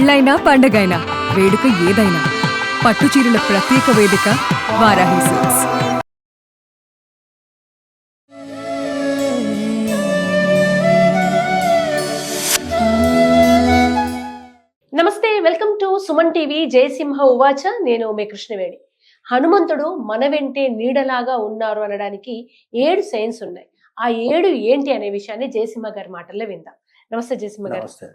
పెళ్ళైనా పండగైనా వేడుక ఏదైనా పట్టుచీరల ప్రత్యేక వేదిక వారాహి సిల్క్స్. నమస్తే, welcome to Suman TV. Jayasimha ఉవాచ. నేను మీ కృష్ణవేణి. హనుమంతుడు మన వెంటే నీడలాగా ఉన్నారు అనడానికి 7 సైన్స్ ఉన్నాయి. ఆ 7 ఏంటి అనే విషయాన్ని జయసింహ గారి మాటల్లో విందాం. నమస్తే జయసింహ గారు.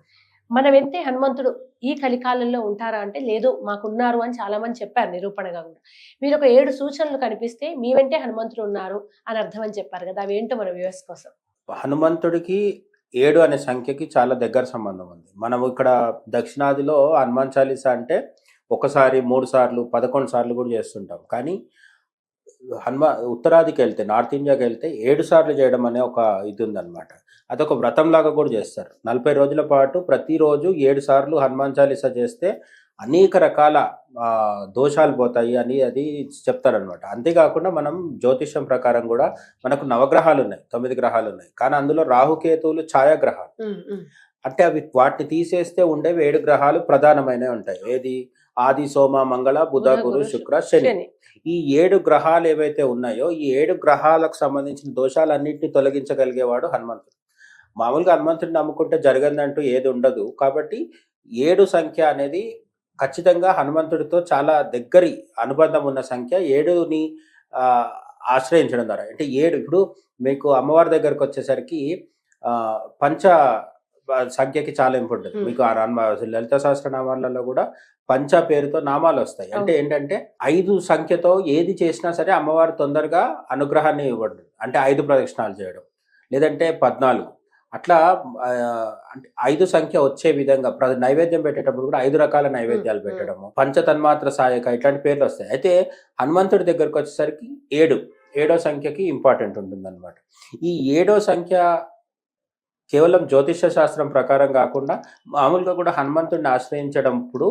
మన వెంటే హనుమంతుడు ఈ కలికాలంలో ఉంటారా అంటే లేదు, మాకున్నారు అని చాలా మంది చెప్పారు నిరూపణగా కూడా. మీరు ఒక 7 సూచనలు కనిపిస్తే మీ వెంటే హనుమంతుడు ఉన్నారు అని అర్థం అని చెప్పారు కదా, అవి ఏంటో మన వ్యూవర్స్ కోసం. హనుమంతుడికి 7 అనే సంఖ్యకి చాలా దగ్గర సంబంధం ఉంది. మనం ఇక్కడ దక్షిణాదిలో హనుమాన్ చాలీసా అంటే ఒకసారి 3 సార్లు 11 సార్లు కూడా చేస్తుంటాం. కానీ ఉత్తరాదికి వెళ్తే, నార్త్ ఇండియాకి వెళ్తే 7 సార్లు చేయడం అనే ఒక ఇది ఉందన్నమాట. అదొక వ్రతంలాగా కూడా చేస్తారు. 40 రోజుల పాటు ప్రతిరోజు 7 సార్లు హనుమాన్ చాలీసా చేస్తే అనేక రకాల దోషాలు పోతాయి అని అది చెప్తారనమాట. అంతేకాకుండా మనం జ్యోతిష్యం ప్రకారం కూడా మనకు నవగ్రహాలు ఉన్నాయి, 9 గ్రహాలు ఉన్నాయి. కానీ అందులో రాహుకేతువులు ఛాయాగ్రహాలు. అంటే వాటిని తీసేస్తే ఉండేవి 7 గ్రహాలు ప్రధానమైనవి ఉంటాయి. ఏది? ఆది, సోమ, మంగళ, బుధ, గురు, శుక్ర, శని. ఈ 7 గ్రహాలు ఏవైతే ఉన్నాయో ఈ 7 గ్రహాలకు సంబంధించిన దోషాలన్నింటినీ తొలగించగలిగేవాడు హనుమంతుడు. మామూలుగా హనుమంతుడిని నమ్ముకుంటే జరగదంటూ ఏది ఉండదు. కాబట్టి 7 సంఖ్య అనేది ఖచ్చితంగా హనుమంతుడితో చాలా దగ్గరి అనుబంధం ఉన్న సంఖ్య. 7ని ఆశ్రయించడం ద్వారా అంటే 7 ఇప్పుడు మీకు అమ్మవారి దగ్గరకు వచ్చేసరికి పంచ సంఖ్యకి చాలా ఇంపార్టెంట్. మీకు లలిత సహస్రనామాలలో కూడా పంచ పేరుతో నామాలు వస్తాయి. అంటే ఏంటంటే 5 సంఖ్యతో ఏది చేసినా సరే అమ్మవారు తొందరగా అనుగ్రహాన్ని ఇవ్వడం. అంటే 5 ప్రదక్షిణాలు చేయడం, లేదంటే 14 అట్లా. అంటే 5 సంఖ్య వచ్చే విధంగా నైవేద్యం పెట్టేటప్పుడు కూడా 5 రకాల నైవేద్యాలు పెట్టడము, పంచతన్మాత్ర సాయక ఇట్లాంటి పేర్లు వస్తాయి. అయితే హనుమంతుడి దగ్గరకు వచ్చేసరికి 7వ సంఖ్యకి ఇంపార్టెంట్ ఉంటుందన్నమాట. ఈ 7వ సంఖ్య కేవలం జ్యోతిష శాస్త్రం ప్రకారం కాకుండా మామూలుగా కూడా హనుమంతుడిని ఆశ్రయించడంప్పుడు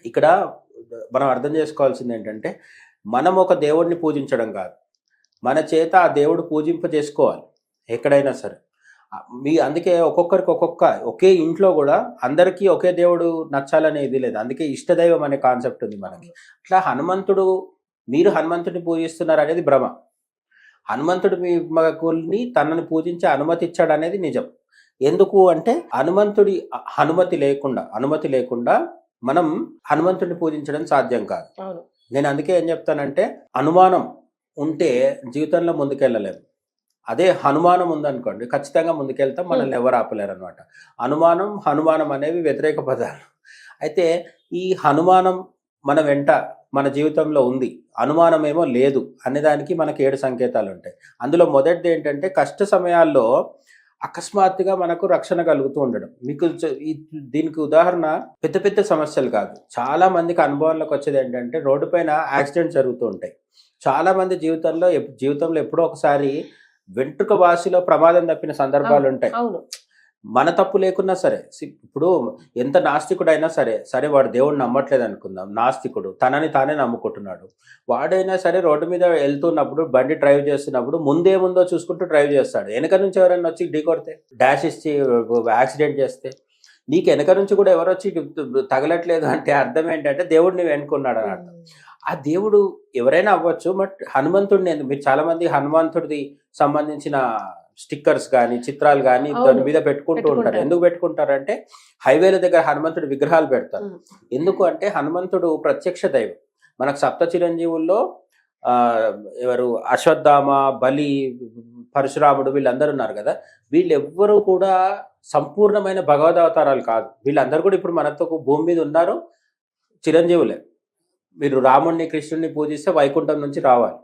ఇక్కడ మనం అర్థం చేసుకోవాల్సింది ఏంటంటే, మనం ఒక దేవుడిని పూజించడం కాదు, మన చేత ఆ దేవుడు పూజింప చేసుకోవాలి ఎక్కడైనా సరే. అందుకే ఒక్కొక్కరికి ఒకే ఇంట్లో కూడా అందరికీ ఒకే దేవుడు నచ్చాలనేది లేదు. అందుకే ఇష్టదైవం అనే కాన్సెప్ట్ ఉంది మనకి. అట్లా మీరు హనుమంతుడిని పూజిస్తున్నారు అనేది భ్రమ. హనుమంతుడు మీ మగుల్ని తనని పూజించే అనుమతి ఇచ్చాడు అనేది నిజం. ఎందుకు అంటే అనుమతి లేకుండా మనం హనుమంతుడిని పూజించడం సాధ్యం కాదు. నేను అందుకే ఏం చెప్తానంటే, అనుమానం ఉంటే జీవితంలో ముందుకెళ్ళలేము. అదే హనుమానం ఉందనుకోండి ఖచ్చితంగా ముందుకెళ్తాం, మనల్ని ఎవరు ఆపలేరు అనమాట. హనుమానం అనేవి వ్యతిరేక పదాలు. అయితే ఈ హనుమానం మన వెంట మన జీవితంలో ఉంది, అనుమానం ఏమో లేదు అనేదానికి మనకి 7 సంకేతాలు ఉంటాయి. అందులో మొదటిది ఏంటంటే, కష్ట సమయాల్లో అకస్మాత్తుగా మనకు రక్షణ కలుగుతూ ఉండడం. మీకు దీనికి ఉదాహరణ పెద్ద పెద్ద సమస్యలు కాదు, చాలా మందికి అనుభవంలోకి వచ్చేది ఏంటంటే, రోడ్డు పైన యాక్సిడెంట్ జరుగుతూ ఉంటాయి. చాలా మంది జీవితంలో ఎప్పుడో ఒకసారి వెంట్రుక వాసిలో ప్రమాదం తప్పిన సందర్భాలు ఉంటాయి. మన తప్పు లేకున్నా సరే, ఇప్పుడు ఎంత నాస్తికుడైనా సరే వాడు దేవుడిని నమ్మట్లేదు అనుకుందాం, నాస్తికుడు తనని తానే నమ్ముకుంటున్నాడు. వాడైనా సరే రోడ్డు మీద వెళ్తున్నప్పుడు, బండి డ్రైవ్ చేస్తున్నప్పుడు ముందేముందో చూసుకుంటూ డ్రైవ్ చేస్తాడు. వెనక నుంచి ఎవరైనా వచ్చి ఢీ కొడితే, డాష్ ఇచ్చి యాక్సిడెంట్ చేస్తే, నీకు వెనక నుంచి కూడా ఎవరు వచ్చి తగలట్లేదు అంటే అర్థం ఏంటంటే దేవుడు నీవు వెనుకున్నాడు అని అర్థం. ఆ దేవుడు ఎవరైనా అవ్వచ్చు, బట్ హనుమంతుడిని మీరు చాలా మంది హనుమంతుడిది సంబంధించిన స్టిక్కర్స్ కానీ చిత్రాలు కానీ దాని మీద పెట్టుకుంటూ ఉంటారు. ఎందుకు పెట్టుకుంటారంటే, హైవేల దగ్గర హనుమంతుడి విగ్రహాలు పెడతారు. ఎందుకు అంటే హనుమంతుడు ప్రత్యక్ష దైవం. మనకు సప్త చిరంజీవుల్లో ఎవరు అశ్వత్థామ, బలి, పరశురాముడు వీళ్ళందరూ ఉన్నారు కదా, వీళ్ళెవ్వరూ కూడా సంపూర్ణమైన భగవదవతారాలు కాదు. వీళ్ళందరూ కూడా ఇప్పుడు మనతో భూమి మీద ఉన్నారు, చిరంజీవులే. మీరు రాముడిని కృష్ణుడిని పూజిస్తే వైకుంఠం నుంచి రావాలి.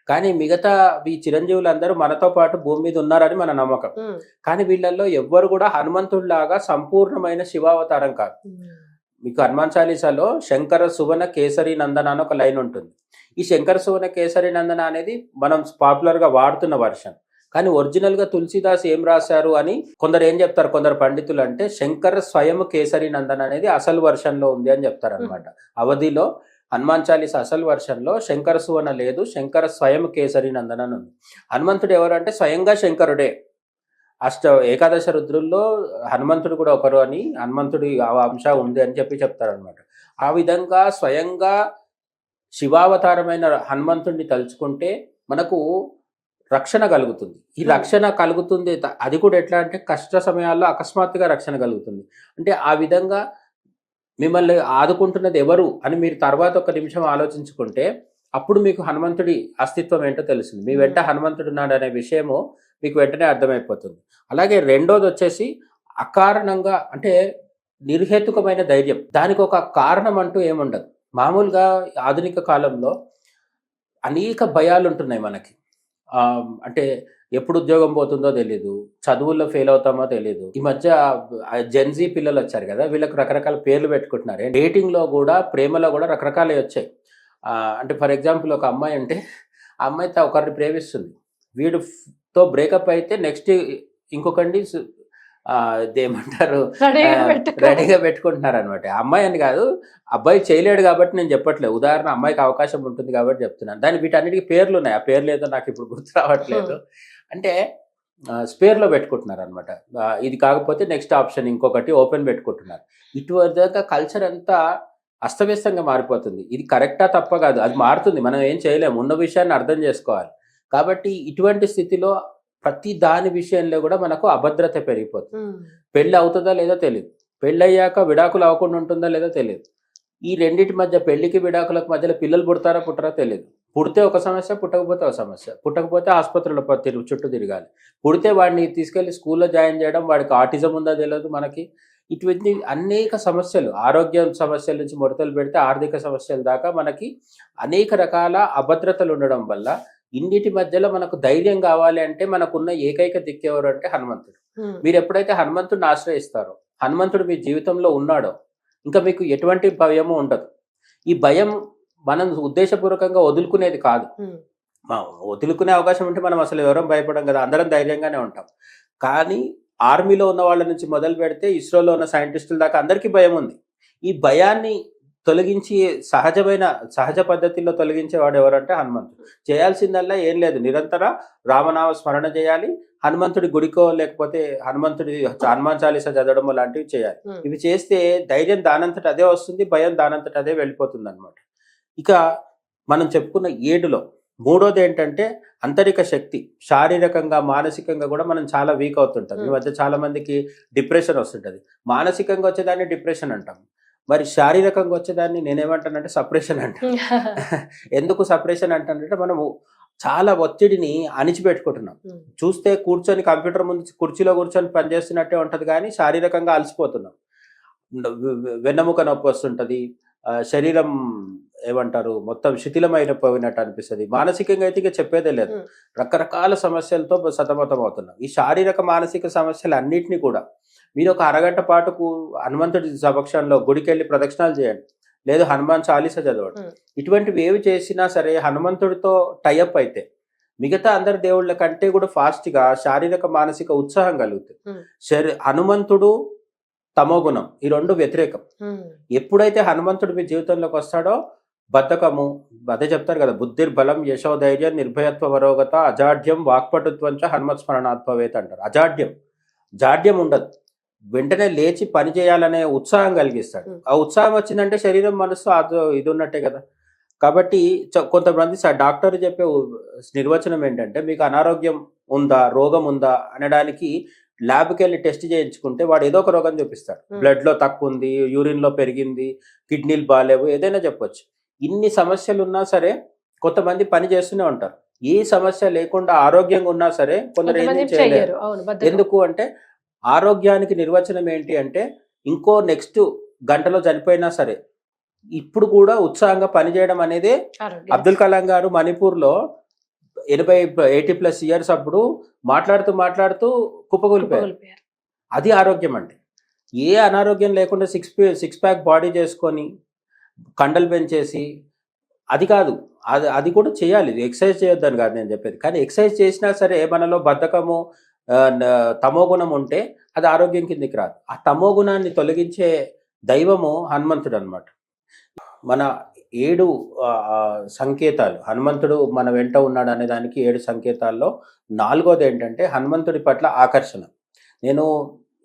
కానీ మిగతా ఈ చిరంజీవులందరూ మనతో పాటు భూమి మీద ఉన్నారని మన నమ్మకం. కానీ వీళ్ళల్లో ఎవ్వరు కూడా హనుమంతుడిలాగా సంపూర్ణమైన శివావతారం కాదు. మీకు హనుమాన్ చాలీసాలో శంకర సువన కేసరి నందన అని ఒక లైన్ ఉంటుంది. ఈ శంకర సువన కేసరి నందన అనేది మనం పాపులర్ గా వాడుతున్న వర్షన్. కానీ ఒరిజినల్ గా తులసిదాస్ ఏం రాశారు అని కొందరు ఏం చెప్తారు, కొందరు పండితులు అంటే శంకర స్వయం కేసరి నందన అనేది అసలు వర్షన్ లో ఉంది అని చెప్తారు అనమాట. అవధిలో హనుమాన్ చాలీసా అసలు వర్షన్లో శంకర సువన లేదు, శంకర స్వయం కేసరి నందన ఉంది. హనుమంతుడు ఎవరు అంటే స్వయంగా శంకరుడే. ఏకాదశ రుద్రుల్లో హనుమంతుడు కూడా ఒకరు అని, హనుమంతుడి ఆ అంశ ఉంది అని చెప్తారనమాట. ఆ విధంగా స్వయంగా శివావతారమైన హనుమంతుడిని తలుచుకుంటే మనకు రక్షణ కలుగుతుంది. ఈ రక్షణ కలుగుతుంది, అది కూడా ఎట్లా అంటే కష్ట సమయాల్లో అకస్మాత్తుగా రక్షణ కలుగుతుంది. అంటే ఆ విధంగా మిమ్మల్ని ఆదుకుంటున్నది ఎవరు అని మీరు తర్వాత ఒక నిమిషం ఆలోచించుకుంటే అప్పుడు మీకు హనుమంతుడి అస్తిత్వం ఏంటో తెలుస్తుంది. మీ వెంట హనుమంతుడు ఉన్నాడు అనే విషయము మీకు వెంటనే అర్థమైపోతుంది. అలాగే రెండోది వచ్చేసి అకారణంగా అంటే నిర్హేతుకమైన ధైర్యం. దానికి ఒక కారణం అంటూ ఏముండదు. మామూలుగా ఆధునిక కాలంలో అనేక భయాలు ఉంటున్నాయి మనకి. అంటే ఎప్పుడు ఉద్యోగం పోతుందో తెలియదు, చదువుల్లో ఫెయిల్ అవుతామో తెలియదు. ఈ మధ్య జెన్జీ పిల్లలు వచ్చారు కదా, వీళ్ళకి రకరకాల పేర్లు పెట్టుకుంటున్నారు. డేటింగ్లో కూడా ప్రేమలో కూడా రకరకాలే వచ్చాయి. అంటే ఫర్ ఎగ్జాంపుల్ ఒక అమ్మాయి అంటే ఆ అమ్మాయి ఒకరిని ప్రేమిస్తుంది, వీడితో బ్రేకప్ అయితే నెక్స్ట్ ఇంకొకరిని ఏమంటారు రెడీగా పెట్టుకుంటున్నారు అనమాట. అమ్మాయి అని కాదు, అబ్బాయి చేయలేడు కాబట్టి నేను చెప్పట్లేదు, ఉదాహరణ అమ్మాయికి అవకాశం ఉంటుంది కాబట్టి చెప్తున్నాను. దాని వీటన్నిటికీ పేర్లు ఉన్నాయి, ఆ పేర్లు ఏదో నాకు ఇప్పుడు గుర్తు రావట్లేదు. అంటే స్పేర్లో పెట్టుకుంటున్నారు అనమాట. ఇది కాకపోతే నెక్స్ట్ ఆప్షన్ ఇంకొకటి ఓపెన్ పెట్టుకుంటున్నారు. ఇటువంటి కల్చర్ అంతా అస్తవ్యస్తంగా మారిపోతుంది. ఇది కరెక్టా తప్ప కాదు, అది మారుతుంది, మనం ఏం చేయలేము, ఉన్న విషయాన్ని అర్థం చేసుకోవాలి. కాబట్టి ఇటువంటి స్థితిలో ప్రతి దాని విషయంలో కూడా మనకు అభద్రత పెరిగిపోతుంది. పెళ్ళి అవుతుందా లేదో తెలియదు, పెళ్ళి అయ్యాక విడాకులు అవ్వకుండా ఉంటుందా లేదో తెలియదు. ఈ రెండింటి మధ్య పెళ్లికి విడాకులకు మధ్యలో పిల్లలు పుడతారా పుట్టరా తెలియదు. పుడితే ఒక సమస్య, పుట్టకపోతే ఒక సమస్య. పుట్టకపోతే ఆసుపత్రుల చుట్టూ తిరగాలి. పుడితే వాడిని తీసుకెళ్లి స్కూల్లో జాయిన్ చేయడం, వాడికి ఆటిజం ఉందా తెలియదు మనకి. ఇటువంటి అనేక సమస్యలు, ఆరోగ్య సమస్యల నుంచి మొదలు పెడితే ఆర్థిక సమస్యల దాకా మనకి అనేక రకాల అభద్రతలు ఉండడం వల్ల ఇన్నిటి మధ్యలో మనకు ధైర్యం కావాలి అంటే మనకున్న ఏకైక దిక్కు ఎవరు అంటే హనుమంతుడు. మీరు ఎప్పుడైతే హనుమంతుడిని ఆశ్రయిస్తారో, హనుమంతుడు మీ జీవితంలో ఉన్నాడో, ఇంకా మీకు ఎటువంటి భయము ఉండదు. ఈ భయం మనం ఉద్దేశపూర్వకంగా వదులుకునేది కాదు. వదులుకునే అవకాశం ఉంటే మనం అసలు ఎవరూ భయపడం కదా, అందరం ధైర్యంగానే ఉంటాం. కానీ ఆర్మీలో ఉన్న వాళ్ళ నుంచి మొదలు పెడితే ఇస్రోలో ఉన్న సైంటిస్టుల దాకా అందరికీ భయం ఉంది. ఈ భయాన్ని తొలగించి సహజ పద్ధతిలో తొలగించేవాడు ఎవరంటే హనుమంతుడు. చేయాల్సిందల్లా ఏం లేదు, నిరంతర రామనామ స్మరణ చేయాలి, హనుమంతుడి గుడికో లేకపోతే హనుమాన్ చాలీసా చదవడమో లాంటివి చేయాలి. ఇవి చేస్తే ధైర్యం దానంతట అదే వస్తుంది, భయం దానంతట అదే వెళ్ళిపోతుంది అనమాట. ఇక మనం చెప్పుకున్న 7లో మూడోది ఏంటంటే అంతరిక శక్తి. శారీరకంగా మానసికంగా కూడా మనం చాలా వీక్ అవుతుంటాం. ఈ మధ్య చాలా మందికి డిప్రెషన్ వస్తుంటుంది. మానసికంగా వచ్చేదాన్ని డిప్రెషన్ అంటాం, మరి శారీరకంగా వచ్చేదాన్ని నేనేమంటానంటే సపరేషన్ అంటాను. ఎందుకు సపరేషన్ అంటానంటే మనము చాలా ఒత్తిడిని అణిచిపెట్టుకుంటున్నాం. చూస్తే కూర్చొని కంప్యూటర్ ముందు కుర్చీలో కూర్చొని పనిచేస్తున్నట్టే ఉంటుంది, కానీ శారీరకంగా అలసిపోతున్నాం. వెన్నెముక నొప్పి వస్తుంటుంది, శరీరం ఏమంటారు మొత్తం శిథిలమైపోయినట్టు అనిపిస్తుంది. మానసికంగా అయితే ఇక చెప్పేదే లేదు, రకరకాల సమస్యలతో సతమతం అవుతున్నాం. ఈ శారీరక మానసిక సమస్యలు అన్నిటినీ కూడా మీరు ఒక అరగంట పాటుకు హనుమంతుడి సమక్షంలో గుడికెళ్ళి ప్రదక్షిణాలు చేయండి, లేదు హనుమాన్ చాలీసా చదవండి. ఇటువంటివి ఏవి చేసినా సరే హనుమంతుడితో టైఅప్ అయితే మిగతా అందరి దేవుళ్ళ కంటే కూడా ఫాస్ట్గా శారీరక మానసిక ఉత్సాహం కలుగుతుంది. హనుమంతుడు తమోగుణం, ఈ రెండు వ్యతిరేకం. ఎప్పుడైతే హనుమంతుడు మీ జీవితంలోకి వస్తాడో బద్ధకము, అదే చెప్తారు కదా, బుద్ధిర్బలం యశోధైర్యం నిర్భయత్వ వరోగత అజాడ్యం వాక్పటుత్వంచ హనుమత్ స్మరణాత్మవేత అంటారు. జాడ్యం ఉండదు, వెంటనే లేచి పని చేయాలనే ఉత్సాహం కలిగిస్తాడు. ఆ ఉత్సాహం వచ్చిందంటే శరీరం మనసు ఇది ఉన్నట్టే కదా. కాబట్టి కొంతమంది డాక్టర్ చెప్పే నిర్వచనం ఏంటంటే మీకు అనారోగ్యం ఉందా, రోగం ఉందా అనడానికి ల్యాబ్కి వెళ్ళి టెస్ట్ చేయించుకుంటే వాడు ఏదో ఒక రోగం చూపిస్తాడు. బ్లడ్లో తక్కువ ఉంది, యూరిన్లో పెరిగింది, కిడ్నీలు బాగాలేవు, ఏదైనా చెప్పొచ్చు. ఇన్ని సమస్యలు ఉన్నా సరే కొంతమంది పని చేస్తూనే ఉంటారు. ఏ సమస్య లేకుండా ఆరోగ్యంగా ఉన్నా సరే కొందరు ఏం చేయలేరు. ఎందుకు అంటే ఆరోగ్యానికి నిర్వచనం ఏంటి అంటే ఇంకో నెక్స్ట్ గంటలో చనిపోయినా సరే ఇప్పుడు కూడా ఉత్సాహంగా పనిచేయడం అనేది. అబ్దుల్ కలాం గారు మణిపూర్లో 80+ ఇయర్స్ అప్పుడు మాట్లాడుతూ కుప్పకూలిపోయారు. అది ఆరోగ్యం అంటే. ఏ అనారోగ్యం లేకుండా సిక్స్ ప్యాక్ బాడీ చేసుకొని కండలు పెంచేసి అది కాదు, అది కూడా చేయాలి. ఎక్సర్సైజ్ చేయొద్దని కాదు నేను చెప్పేది, కానీ ఎక్సర్సైజ్ చేసినా సరే మనలో బద్ధకము తమోగుణం ఉంటే అది ఆరోగ్యం కిందికి రాదు. ఆ తమోగుణాన్ని తొలగించే దైవము హనుమంతుడు అనమాట. మన 7 సంకేతాలు, హనుమంతుడు మన వెంట ఉన్నాడు అనే దానికి 7 సంకేతాల్లో 4వది ఏంటంటే హనుమంతుడి పట్ల ఆకర్షణ. నేను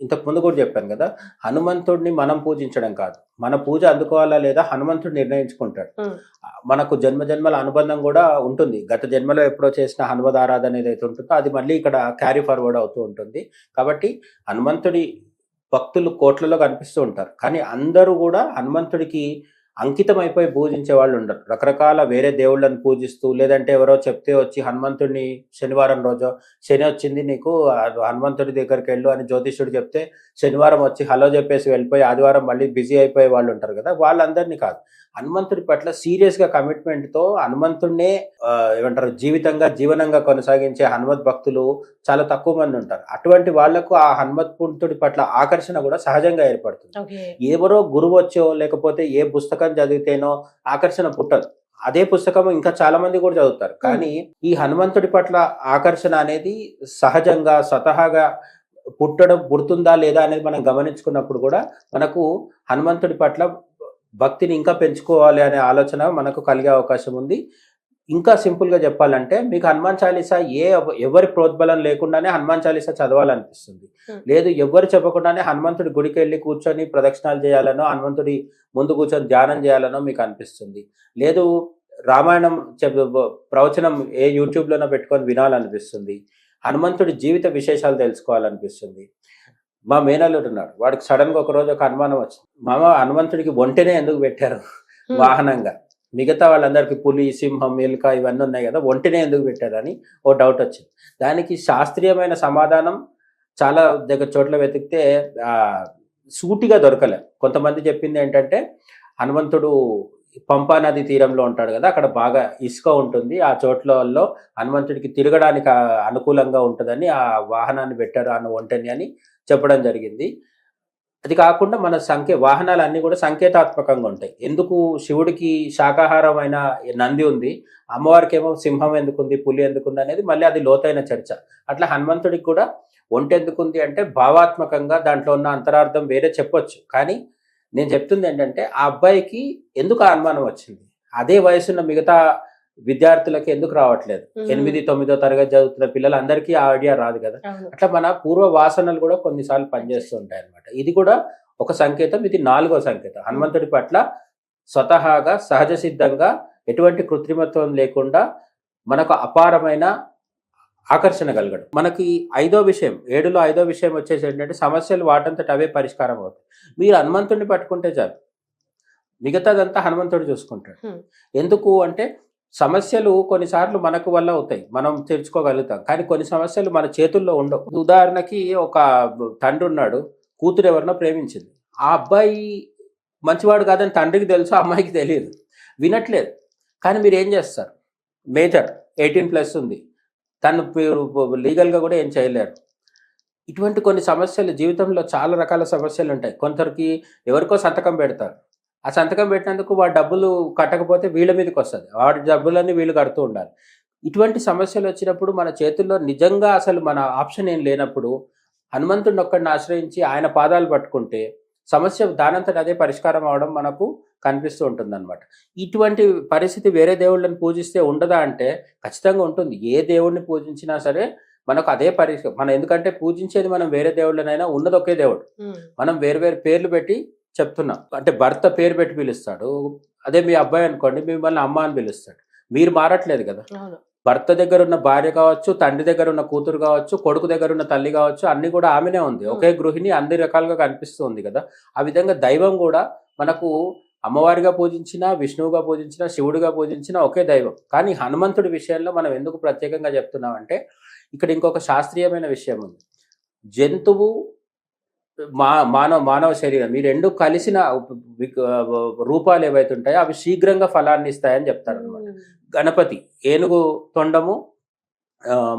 ఇంతకు ముందు కూడా చెప్పాను కదా, హనుమంతుడిని మనం పూజించడం కాదు, మన పూజ అందుకోవాలా లేదా హనుమంతుడు నిర్ణయించుకుంటాడు. మనకు జన్మ జన్మల అనుబంధం కూడా ఉంటుంది. గత జన్మలో ఎప్పుడో చేసిన హనుమద్ ఆరాధన ఏదైతే ఉంటుందో అది మళ్ళీ ఇక్కడ క్యారీ ఫార్వర్డ్ అవుతూ ఉంటుంది. కాబట్టి హనుమంతుడి భక్తులు కోట్లలో కనిపిస్తూ ఉంటారు, కానీ అందరూ కూడా హనుమంతుడికి అంకితం అయిపోయి పూజించే వాళ్ళు ఉండరు. రకరకాల వేరే దేవుళ్ళని పూజిస్తూ, లేదంటే ఎవరో చెప్తే వచ్చి హనుమంతుడిని శనివారం రోజు శని వచ్చింది నీకు హనుమంతుడి దగ్గరికి వెళ్ళు అని జ్యోతిష్యుడు చెప్తే శనివారం వచ్చి హలో చెప్పేసి వెళ్ళిపోయి ఆదివారం మళ్ళీ బిజీ అయిపోయే వాళ్ళు ఉంటారు కదా, వాళ్ళందరినీ కాదు. హనుమంతుడి పట్ల సీరియస్గా కమిట్మెంట్తో హనుమంతుడినే ఏమంటారు జీవనంగా కొనసాగించే హనుమత్ భక్తులు చాలా తక్కువ మంది ఉంటారు. అటువంటి వాళ్లకు ఆ హనుమంతుడి పట్ల ఆకర్షణ కూడా సహజంగా ఏర్పడుతుంది. ఎవరో గురువు వచ్చో లేకపోతే ఏ పుస్తకం చదివితేనో ఆకర్షణ పుట్టదు. అదే పుస్తకం ఇంకా చాలా మంది కూడా చదువుతారు, కానీ ఈ హనుమంతుడి పట్ల ఆకర్షణ అనేది సహజంగా స్వతహాగా పుడుతుందా లేదా అనేది మనం గమనించుకున్నప్పుడు కూడా మనకు హనుమంతుడి పట్ల భక్తిని ఇంకా పెంచుకోవాలి అనే ఆలోచన మనకు కలిగే అవకాశం ఉంది. ఇంకా సింపుల్గా చెప్పాలంటే మీకు హనుమాన్ చాలీసా ఎవరి ప్రోద్బలం లేకుండానే హనుమాన్ చాలీసా చదవాలనిపిస్తుంది. లేదు ఎవరు చెప్పకుండానే హనుమంతుడి గుడికి వెళ్ళి కూర్చొని ప్రదక్షిణాలు చేయాలనో హనుమంతుడి ముందు కూర్చొని ధ్యానం చేయాలనో మీకు అనిపిస్తుంది. లేదు రామాయణం ప్రవచనం ఏ యూట్యూబ్లోనో పెట్టుకొని వినాలనిపిస్తుంది. హనుమంతుడి జీవిత విశేషాలు తెలుసుకోవాలనిపిస్తుంది. మా మేనల్లుడు ఉన్నాడు, వాడికి సడన్గా ఒకరోజు ఒక అనుమానం వచ్చింది, మామ హనుమంతుడికి ఒంటెనే ఎందుకు పెట్టారు వాహనంగా, మిగతా వాళ్ళందరికీ పులి సింహం ఎలుక ఇవన్నీ ఉన్నాయి కదా, ఒంటెనే ఎందుకు పెట్టారని ఓ డౌట్ వచ్చింది. దానికి శాస్త్రీయమైన సమాధానం చాలా చోట్ల వెతికితే సూటిగా దొరకలే. కొంతమంది చెప్పింది ఏంటంటే హనుమంతుడు పంపా నది తీరంలో ఉంటాడు కదా, అక్కడ బాగా ఇసుక ఉంటుంది, ఆ చోట్లలో హనుమంతుడికి తిరగడానికి అనుకూలంగా ఉంటుందని ఆ వాహనాన్ని పెట్టారు అన్న ఒంటెని అని చెప్పడం జరిగింది. అది కాకుండా మన వాహనాలు అన్నీ కూడా సంకేతాత్మకంగా ఉంటాయి. ఎందుకు శివుడికి శాకాహారమైన నంది ఉంది, అమ్మవారికి ఏమో సింహం ఎందుకుంది, పులి ఎందుకుంది అనేది మళ్ళీ అది లోతైన చర్చ. అట్లా హనుమంతుడికి కూడా ఒంటె ఎందుకుంది అంటే భావాత్మకంగా దాంట్లో ఉన్న అంతరార్థం వేరే చెప్పొచ్చు. కానీ నేను చెప్తుంది ఏంటంటే ఆ అబ్బాయికి ఎందుకు అనుమానం వచ్చింది, అదే వయసున్న మిగతా విద్యార్థులకి ఎందుకు రావట్లేదు? 8, 9వ తరగతి చదువుతున్న పిల్లలందరికీ ఆ ఐడియా రాదు కదా. అట్లా మన పూర్వ వాసనలు కూడా కొన్నిసార్లు పనిచేస్తూ ఉంటాయి అన్నమాట. ఇది కూడా ఒక సంకేతం. ఇది 4వ సంకేతం. హనుమంతుడి పట్ల స్వతహాగా సహజ సిద్ధంగా ఎటువంటి కృత్రిమత్వం లేకుండా మనకు అపారమైన ఆకర్షణ కలగడం. మనకి 5వ విషయం, 7లో 5వ విషయం వచ్చేసి ఏంటంటే సమస్యలు వాటంతట అవే పరిష్కారం అవుతాయి. మీరు హనుమంతుడిని పట్టుకుంటే చాలు, మిగతాదంతా హనుమంతుడు చూసుకుంటాడు. ఎందుకు అంటే సమస్యలు కొన్నిసార్లు మనకు వల్ల అవుతాయి, మనం తెరుచుకోగలుగుతాం, కానీ కొన్ని సమస్యలు మన చేతుల్లో ఉండవు. ఉదాహరణకి ఒక తండ్రి ఉన్నాడు, కూతురు ఎవరినో ప్రేమించింది, ఆ అబ్బాయి మంచివాడు కాదని తండ్రికి తెలుసు, అమ్మాయికి తెలియదు, వినట్లేదు. కానీ మీరు ఏం చేస్తారు? మేజర్ 18+ ఉంది, తను లీగల్గా కూడా ఏం చేయలేరు. ఇటువంటి కొన్ని సమస్యలు జీవితంలో చాలా రకాల సమస్యలు ఉంటాయి. కొందరికి ఎవరికో సంతకం పెడతారు, ఆ సంతకం పెట్టినందుకు వాడు డబ్బులు కట్టకపోతే వీళ్ళ మీదకి వస్తుంది, వాడి డబ్బులన్నీ వీళ్ళు కడుతూ ఉండాలి. ఇటువంటి సమస్యలు వచ్చినప్పుడు మన చేతుల్లో నిజంగా అసలు మన ఆప్షన్ ఏం లేనప్పుడు హనుమంతుడిని ఒక్కడిని ఆశ్రయించి ఆయన పాదాలు పట్టుకుంటే సమస్య దానంతట అదే పరిష్కారం అవడం మనకు కనిపిస్తూ ఉంటుంది అనమాట. ఇటువంటి పరిస్థితి వేరే దేవుళ్ళని పూజిస్తే ఉండదా అంటే ఖచ్చితంగా ఉంటుంది. ఏ దేవుడిని పూజించినా సరే మనకు అదే పరిస్థితి. మనం ఎందుకంటే పూజించేది మనం వేరే దేవుళ్ళనైనా ఉన్నది ఒకే దేవుడు, మనం వేరు వేరు పేర్లు పెట్టి చెప్తున్నాం. అంటే భర్త పేరు పెట్టి పిలుస్తాడు, అదే మీ అబ్బాయి అనుకోండి మిమ్మల్ని అమ్మ అని పిలుస్తాడు, మీరు మారట్లేదు కదా. భర్త దగ్గర ఉన్న భార్య కావచ్చు, తండ్రి దగ్గర ఉన్న కూతురు కావచ్చు, కొడుకు దగ్గర ఉన్న తల్లి కావచ్చు, అన్ని కూడా ఆమెనే ఉంది, ఒకే గృహిణి అన్ని రకాలుగా కనిపిస్తూ ఉంది కదా. ఆ విధంగా దైవం కూడా మనకు అమ్మవారిగా పూజించినా, విష్ణువుగా పూజించినా, శివుడిగా పూజించినా ఒకే దైవం. కానీ హనుమంతుడి విషయంలో మనం ఎందుకు ప్రత్యేకంగా చెప్తున్నామంటే ఇక్కడ ఇంకొక శాస్త్రీయమైన విషయం ఉంది. జంతువు మానవ శరీరం ఈ రెండు కలిసిన రూపాలు ఏవైతే ఉంటాయో అవి శీఘ్రంగా ఫలాన్ని ఇస్తాయని చెప్తారు అనమాట. గణపతి ఏనుగు తొండము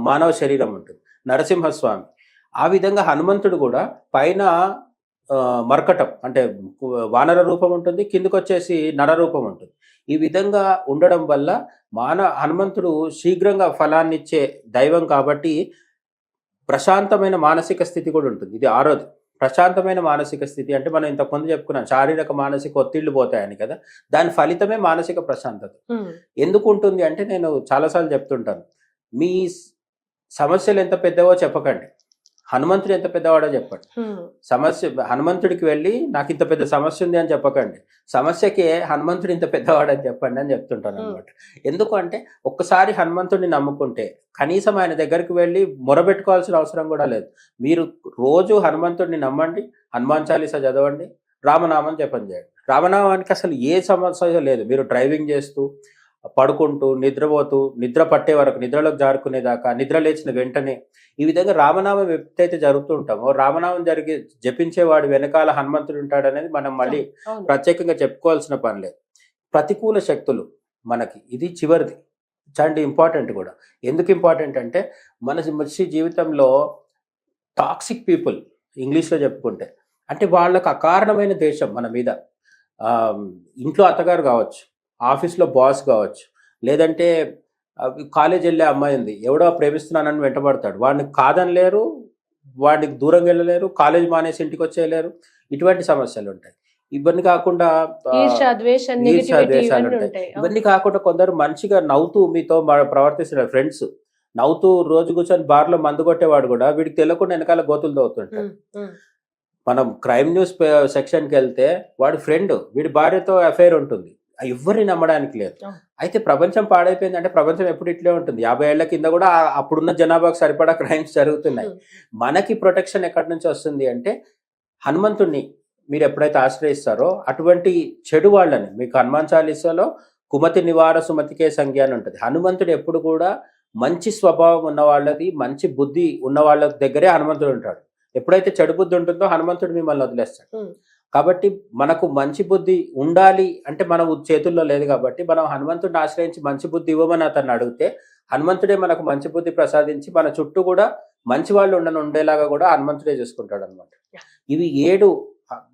మానవ శరీరం ఉంటుంది, నరసింహస్వామి. ఆ విధంగా హనుమంతుడు కూడా పైన మర్కటం అంటే వానర రూపం ఉంటుంది, కిందకు వచ్చేసి నర రూపం ఉంటుంది. ఈ విధంగా ఉండడం వల్ల హనుమంతుడు శీఘ్రంగా ఫలాన్ని ఇచ్చే దైవం కాబట్టి ప్రశాంతమైన మానసిక స్థితి కూడా ఉంటుంది. ఇది 6వది. ప్రశాంతమైన మానసిక స్థితి అంటే మనం ఇంతకుముందు చెప్పుకున్నాం, శారీరక మానసిక ఒత్తిళ్లు పోతాయని కదా, దాని ఫలితమే మానసిక ప్రశాంతత. ఎందుకు ఉంటుంది అంటే నేను చాలాసార్లు చెప్తుంటాను, మీ సమస్యలు ఎంత పెద్దవో చెప్పకండి, హనుమంతుడు ఎంత పెద్దవాడో చెప్పండి. హ్మ్. సమస్య హనుమంతుడికి వెళ్ళి నాకు ఇంత పెద్ద సమస్య ఉంది అని చెప్పకండి, సమస్యకి హనుమంతుడు ఇంత పెద్దవాడు అని చెప్పండి అని చెప్తుంటాను అనమాట. ఎందుకు అంటే ఒక్కసారి హనుమంతుడిని నమ్ముకుంటే కనీసం ఆయన దగ్గరికి వెళ్ళి మొరబెట్టుకోవాల్సిన అవసరం కూడా లేదు. మీరు రోజు హనుమంతుడిని నమ్మండి, హనుమాన్ చాలీసా చదవండి, రామనామం జపం చేయండి. రామనామానికి అసలు ఏ సమస్య లేదు. మీరు డ్రైవింగ్ చేస్తూ, పడుకుంటూ, నిద్రపోతూ, నిద్ర పట్టే వరకు, నిద్రలోకి జారుకునేదాకా, నిద్ర లేచిన వెంటనే ఈ విధంగా రామనామం ఎప్పుడైతే జరుగుతూ ఉంటామో, రామనామం జపించేవాడు వెనకాల హనుమంతుడు ఉంటాడనేది మనం మళ్ళీ అవును. ప్రత్యేకంగా చెప్పుకోవాల్సిన పని లేదు. ప్రతికూల శక్తులు మనకి ఇది చివరిది, చాలా ఇంపార్టెంట్ కూడా. ఎందుకు ఇంపార్టెంట్ అంటే మన మనిషి జీవితంలో టాక్సిక్ పీపుల్ ఇంగ్లీష్లో చెప్పుకుంటే, అంటే వాళ్ళకు అకారణమైన దేశం మన మీద. ఇంట్లో అత్తగారు కావచ్చు, ఆఫీస్లో బాస్ కావచ్చు, లేదంటే కాలేజ్ వెళ్ళే అమ్మాయి ఉంది, ఎవడో ప్రేమిస్తున్నానని వెంటబడతాడు, వాడిని కాదనలేరు, వాడికి దూరంగా వెళ్ళలేరు, కాలేజ్ మానేసి ఇంటికి వచ్చేయలేరు. ఇటువంటి సమస్యలు ఉంటాయి. ఇవన్నీ కాకుండా ఈర్ష్య, ద్వేషం, నెగటివిటీ ద్వేషాలు ఇవన్నీ ఉంటాయి. ఉంటాయి. ఇవన్నీ కాకుండా కొందరు మంచిగా నవ్వుతూ మీతో ప్రవర్తిస్తున్న ఫ్రెండ్స్, నవ్వుతూ రోజు కూర్చొని బార్లో మందు కొట్టేవాడు కూడా వీడికి తెలియకుండా వెనకాల గోతులు తవ్వుతుంటాడు. ఉమ్, ఉమ్, మనం క్రైమ్ న్యూస్ సెక్షన్కి వెళ్తే వాడి ఫ్రెండ్, వీడి భార్యతో అఫైర్ ఉంటుంది, ఎవరిని నమ్మడానికి లేదు. అవును. అయితే ప్రపంచం పాడైపోయిందంటే ప్రపంచం ఎప్పుడు ఇట్లే ఉంటుంది. 50 ఏళ్ల కింద కూడా అప్పుడున్న జనాభాకు సరిపడా క్రైమ్స్ జరుగుతున్నాయి. ఉమ్, మనకి ప్రొటెక్షన్ ఎక్కడి నుంచి వస్తుంది అంటే హనుమంతుడిని మీరు ఎప్పుడైతే ఆశ్రయిస్తారో అటువంటి చెడు వాళ్ళని, మీకు హనుమాన్ చాలీసాలో కుమతి నివార సుమతికే సంజ్ఞ అని ఉంటుంది. హనుమంతుడు ఎప్పుడు కూడా మంచి స్వభావం ఉన్న వాళ్ళది, మంచి బుద్ధి ఉన్న వాళ్ళ దగ్గరే హనుమంతుడు ఉంటాడు. ఎప్పుడైతే చెడు బుద్ధి ఉంటుందో హనుమంతుడు మిమ్మల్ని వదిలేస్తాడు. ఉమ్. కాబట్టి మనకు మంచి బుద్ధి ఉండాలి అంటే మన చేతుల్లో లేదు. కాబట్టి మనం హనుమంతుడిని ఆశ్రయించి మంచి బుద్ధి ఇవ్వమని అతన్ని అడిగితే హనుమంతుడే మనకు మంచి బుద్ధి ప్రసాదించి మన చుట్టూ కూడా మంచి వాళ్ళు ఉండేలాగా కూడా హనుమంతుడే చూసుకుంటాడు అనమాట. ఇవి 7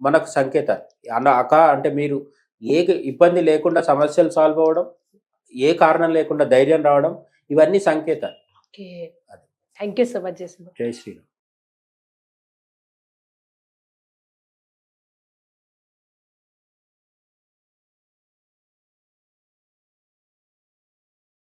మనకు సంకేతాలు. అంటే మీరు ఏ ఇబ్బంది లేకుండా సమస్యలు సాల్వ్ అవ్వడం, ఏ కారణం లేకుండా ధైర్యం రావడం, ఇవన్నీ సంకేతాలు. Okay, thank you so much. జై శ్రీరామ్.